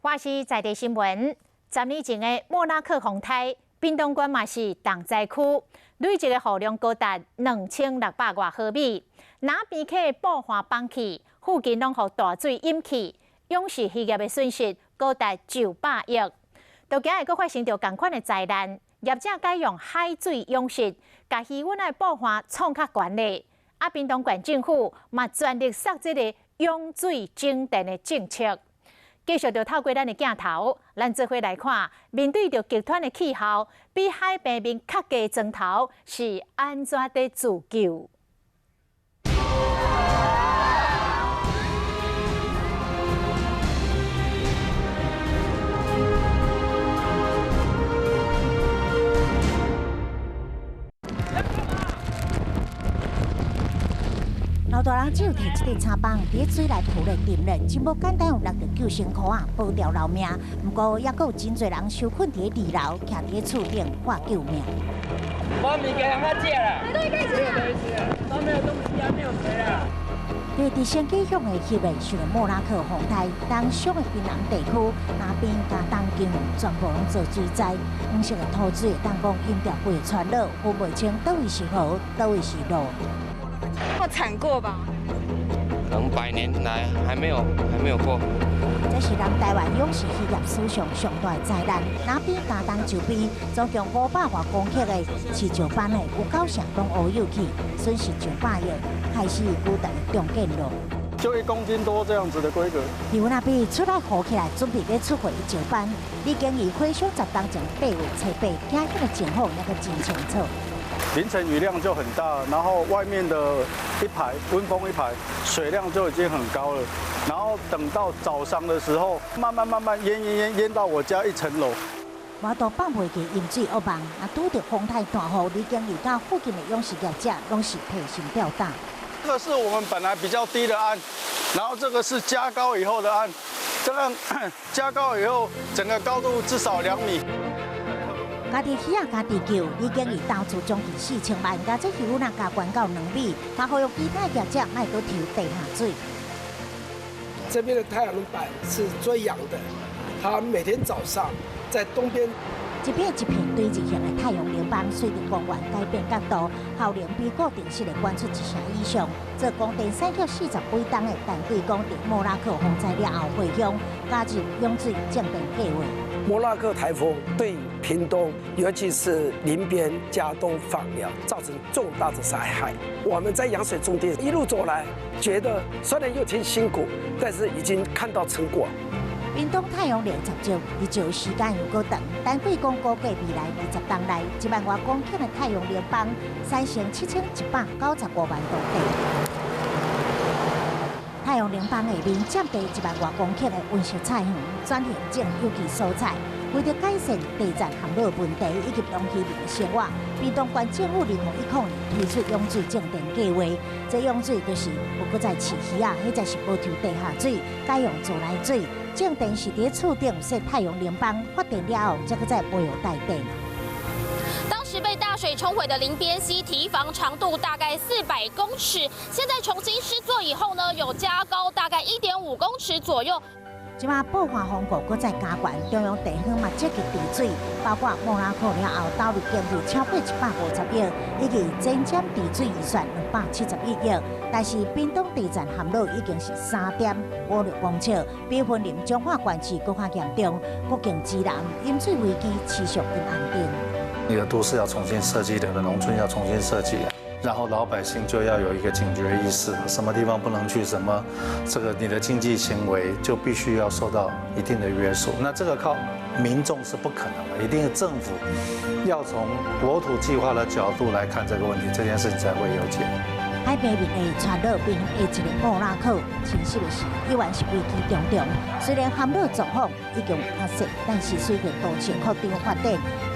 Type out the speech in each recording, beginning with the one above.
我是在地新闻。10年前的莫拉克洪台，屏东县嘛是重灾区，累积的雨量高达2600多毫米。那边起爆发崩起，附近拢互大水淹去，勇士渔业的损失高达900亿。到今日佫发生着同款的灾难，业者改用海水涌失，甲渔温的爆发创较悬咧。啊，屏东县政府嘛全力杀这个涌水整电的政策。继续着透过咱的镜头，咱做伙来看，面对着极端的气候，比海平面较低的砖头是安怎在自救？老大人只有摕一块叉棒，伫水内浮咧沉咧，真无简单用6着救生裤啊保住老命。不过，也有真侪人受困伫2楼，徛伫厝顶挂救命。我物件让他借了，没有东西，都没有东西啊，没有水了。伫升级乡的翕的是莫拉克洪台，当乡的槟榔地区，那边加当金全部拢做水灾，黄色的土水当讲淹掉规个村落，分袂清倒位是河，倒位是路。这么惨过吧？可能100年来还没有过。这是咱台湾勇士渔业史上上大的灾难。那边加当周边，总共500多公顷的饲石斑的有9成拢乌有去，损失900亿，开始古代重建路。就1公斤多这样子的规格。渔那边出来好起来，准备要出回石斑，已经以回收10当前8月初8，今日的情况那个真清楚。凌晨雨量就很大，然后外面的一排温风一排，水量就已经很高了。然后等到早上的时候，慢慢淹到我家1层楼。我都放袂记淹水恶梦，啊，拄着风台大雨，已经遇到附近的勇士业者拢是提心吊胆。这个是我们本来比较低的岸，然后这个是加高以后的岸，这样加高以后，整个高度至少2米。家己鱼啊，家己救，已经以投资将近4000万，加这鱼呐加关到2米，嘛呼吁其他业者卖搁抽地下水。这边的太阳能板是追阳的，它每天早上在东边。一片一片堆积型的太阳能板，随着光源改变角度，效能比固定式的关出1成以上。这光电3克40几吨的单轨光电莫拉克洪灾了后回乡，加入涌水降电计划。莫拉克台风对屏东，尤其是林边、嘉东、枋寮造成重大的灾害。我们在扬水种地一路走来，觉得虽然有点辛苦，但是已经看到成果。屏东太阳能十足，日照时间又够长，单轨公估计未来20年内1万多公顷的太阳能板产生7195万度地。太阳能板下面占地1万多公顷的温室菜园，转型种有机蔬菜，为了改善地层含卤问题以及让渔民的生活，屏东县政府2019年推出涌水种电计划。这涌水就是不搁再饲鱼啊，或者是无抽地下水，改用自来水。种电是伫厝顶设太阳能板，发电了后，再搁再煤油带电。当时被大水冲毁的林边溪堤防长度大概400公尺，现在重新施作以后呢，有加高大概1.5公尺左右。即马爆发风暴搁再加悬，中央地方嘛积极治水，包括莫拉克了后投入经费超过150亿，以及增减治水预算271亿。但是屏东地层含卤已经是3.56公尺，比分林彰化县市搁较严重，国境之南淹水危机持续不安定。你的都市要重新设计，你的农村要重新设计，然后老百姓就要有一个警觉意识，什么地方不能去，什么这个你的经济行为就必须要受到一定的约束。那这个靠民众是不可能的，一定是政府要从国土计划的角度来看这个问题，这件事情才会有解。海平面的川热冰下一个莫拉克，清晰的是，依然是危机重重。虽然含热状况已经有较细，但是随着都市扩张发展，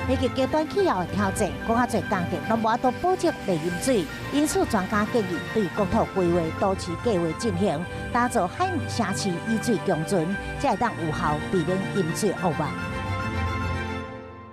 以及极端气候的挑战，更较侪工地拢无法度保证袂淹水。因此，专家建议对国土规划、都市计划进行，打造海绵城市以水共存，才会当有效避免淹水恶梦。